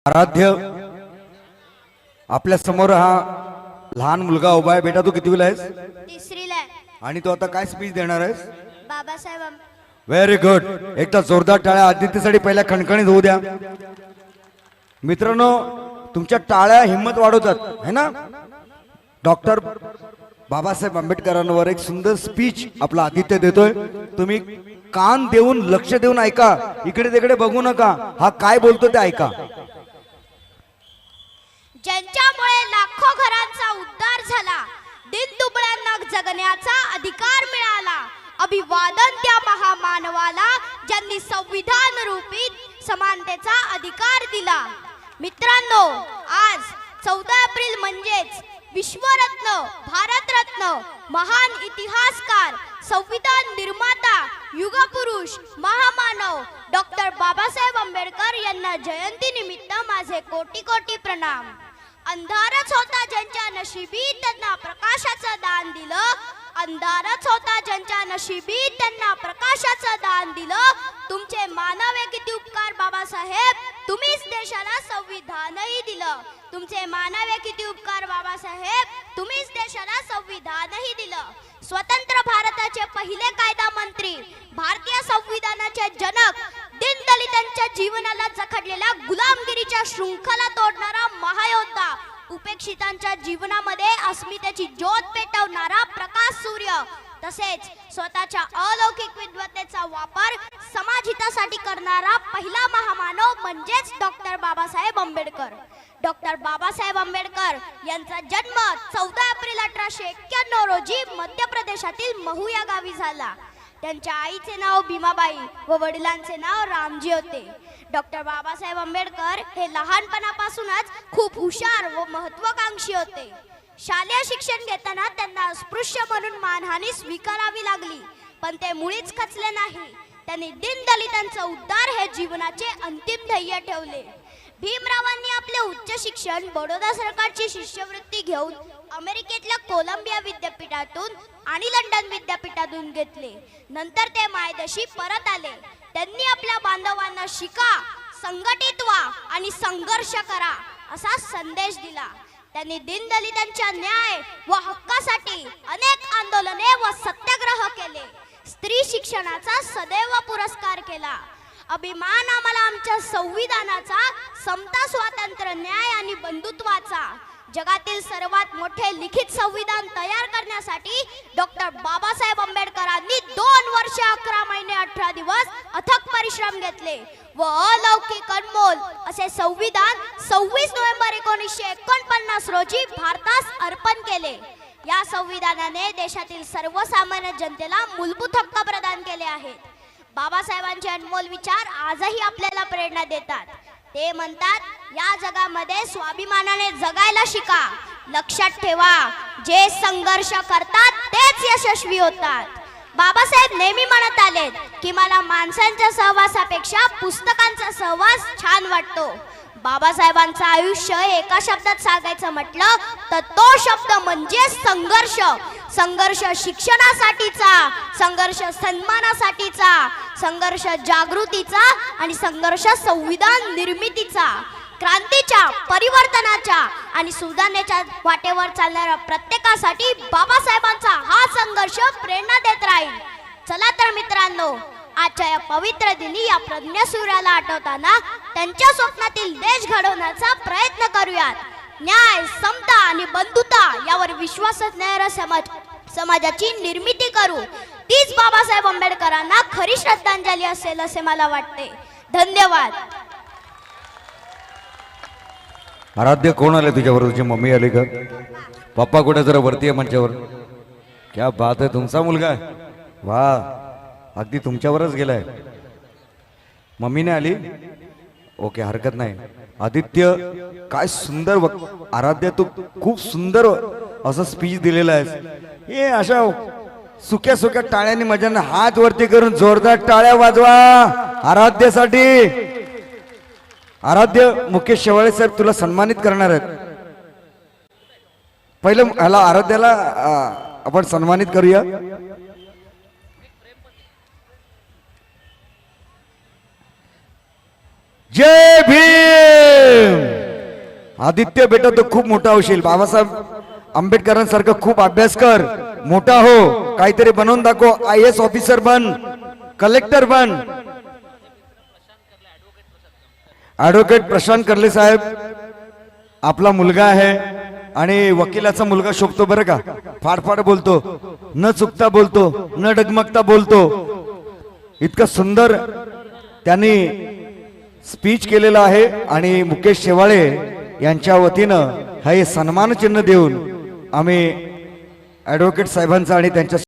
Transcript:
आराध्य आपल्या समोर हा लहान मुलगा उभा आहे. बेटा तू कितवीला आहेस? तिसरीला आहे. आणि तू आता काय स्पीच देणार आहेस? Babasaheb very good. एकदा जोरदार टाळ्या आदित्यसाठी पहिल्या खणखणीत होऊ द्या. मित्रांनो तुमच्या टाळ्या हिम्मत वाढवतात है ना. डॉक्टर बाबासाहेब आंबेडकरांवर एक सुंदर स्पीच आपला आदित्य देतोय. तुम्ही कान देऊन लक्ष देऊन ऐका. इकडे तिकडे बघू नका. हा काय बोलतो ते ऐका. ज्यांच्यामुळे लाखो घरांचा उद्धार झाला, दिनदुबळ्यांना जगण्याचा अधिकार मिळाला, अभिवादन त्या महामानवाला ज्यांनी संविधान रूपी समानतेचा अधिकार दिला. मित्रांनो, आज 14 एप्रिल म्हणजेच विश्वरत्न, भारतरत्न, महान इतिहासकार, संविधान निर्माता, युगपुरुष, महामानव डॉक्टर बाबासाहेब आंबेडकर यांना जयंती निमित्त माझे कोटी कोटी प्रणाम. अंधारच होता ज्यांच्या नशिबी त्यांना प्रकाशाचं दान दिलं, अंधारच होता ज्यांच्या नशिबी त्यांना प्रकाशाचं दान दिलं. तुमचे मानावे किती उपकार बाबासाहेब, तुम्हीच देशाला संविधानही दिलं. तुमचे मानावे किती उपकार बाबासाहेब, तुम्हीच देशाला संविधानही दिलं. स्वतंत्र भारताचे पहिले कायदा मंत्री, भारतीय संविधानाचे जनक, दीनदलितांच्या जीवनाला जखडलेल्या गुलामगिरीच्या शृंखला तोडणारा महायोद्धा, उपेक्षितांच्या जीवनामध्ये अस्मितेची ज्योत पेटवणारा प्रकाश सूर्य, तसेच स्वतःच्या अलौकिक विद्वत्तेचा वापर समाजहितासाठी करणारा पहिला महामानव म्हणजेच डॉक्टर बाबासाहेब आंबेडकर. डॉक्टर बाबासाहेब आंबेडकर यांचा जन्म 14 एप्रिल 1891 रोजी मध्य प्रदेशातील महू या गावी झाला. त्यांच्या आईचे नाव भीमाबाई व वडिलांचे नाव रामजी होते. डॉक्टर बाबासाहेब आंबेडकर हे लहानपणापासूनच खूप हुशार व महत्वाकांक्षी होते. शालेय शिक्षण घेताना त्यांना अस्पृश्य म्हणून मानहानी स्वीकारावी लागली, पण ते मुळीच खचले नाही. त्यांनी दीनदलितांचा उद्धार हे जीवनाचे अंतिम ध्येय ठेवले. भीमरावांनी आपले उच्च शिक्षण बडोदा सरकारची शिष्यवृत्ती घेऊन अमेरिकेतल्या कोलंबिया विद्यापीठातून आणि लंडन विद्यापीठातून घेतले. नंतर ते मायदेशी परत आले. त्यांनी आपल्या बांधवांना शिका, संघटित व्हा आणि संघर्ष करा असा संदेश दिला. त्यांनी दीनदलितांच्या न्याय व हक्कासाठी अनेक आंदोलने व सत्याग्रह केले. स्त्री शिक्षणाचा सदैव पुरस्कार केला. अभिमान आम्हाला आमच्या संविधानाचा, समता, स्वातंत्र्य, न्याय आणि बंधुत्वाचा. जगातील सर्वात मोठे लिखित संविधान तयार करण्यासाठी डॉक्टर बाबासाहेब आंबेडकरांनी 2 वर्ष 11 महिने 18 दिवस अथक परिश्रम घेतले व अलौकिक अनमोल असे संविधान 26 नोव्हेंबर 1949 रोजी भारतास अर्पण केले. या संविधानाने देशातील सर्वसामान्य जनतेला मूलभूत हक्क प्रदान केले आहेत. बाबासाहेबांचे अनमोल विचार आजही आपल्याला प्रेरणा देतात. ते म्हणतात, या जगामध्ये स्वाभिमानाने जगायला शिका. लक्षात ठेवा, जे संघर्ष करतात तेच यशस्वी होतात. बाबासाहेब नेहमी म्हणत आलेत की मला माणसांच्या सहवासापेक्षा पुस्तकांचा सहवास छान वाटतो. बाबासाहेबांचं आयुष्य एका शब्दात सांगायचं म्हटलं तर तो शब्द म्हणजे संघर्ष. संघर्ष शिक्षणासाठीचा, संघर्ष सन्मानासाठीचा, संघर्ष जागृतीचा आणि संघर्ष संविधान निर्मितीचा. क्रांतीच्या, परिवर्तनाच्या आणि सुधारणेच्या वाटेवर चालणाऱ्या प्रत्येकासाठी बाबासाहेबांचा हा संघर्ष प्रेरणा देत राहील. चला तर मित्रांनो, आजच्या या पवित्र दिनी या प्रज्ञासूर्याला आठवताना त्यांच्या स्वप्नातील देश घडवण्याचा प्रयत्न करूयात. न्याय, समता आणि बंधुता यावर विश्वास असणाऱ्या समाजाची निर्मिती करू. तीच बाबासाहेब आंबेडकरांना खरी श्रद्धांजली असेल असे मला वाटते. धन्यवाद. आराध्य कोण आले तुझ्यावर? तुझी मम्मी आली का? पप्पा कुठे? जरा वरती आहे मंचावर. क्या बात आहे, तुमचा मुलगा आहे. वा, अगदी तुमच्यावरच गेलाय. मम्मीने आली? ओके, हरकत नाही. आदित्य काय सुंदर आराध्य, तू खूप सुंदर असं स्पीच दिलेलं आहेस. हे अशा सुक्या सुक्या टाळ्यांनी मजाने हात वरती करून जोरदार टाळ्या वाजवा आराध्यासाठी. आराध्य मुकेश शेवाळे साहेब तुला सन्मानित करणार आहेत. पहिलं ह्याला आराध्याला आपण सन्मानित करूया. जय भीम. आदित्य बेटा तो खूप मोठा होशील, बाबासाहेब आंबेडकरांसारखं खूप अभ्यास कर, मोठा हो, काहीतरी बनवून दाखव, IAS ऑफिसर बन, कलेक्टर बन. ऍडव्होकेट प्रशांत कर्ले साहेब आपला मुलगा आहे आणि वकिलाचा मुलगा शोभतो बरं का. फाडफाड बोलतो, न चुकता बोलतो, न डगमगता बोलतो. इतकं सुंदर त्यांनी स्पीच केलेलं आहे आणि मुकेश शेवाळे यांच्या वतीनं हे सन्मान चिन्ह देऊन आम्ही ऍडव्होकेट साहेबांचा आणि त्यांच्या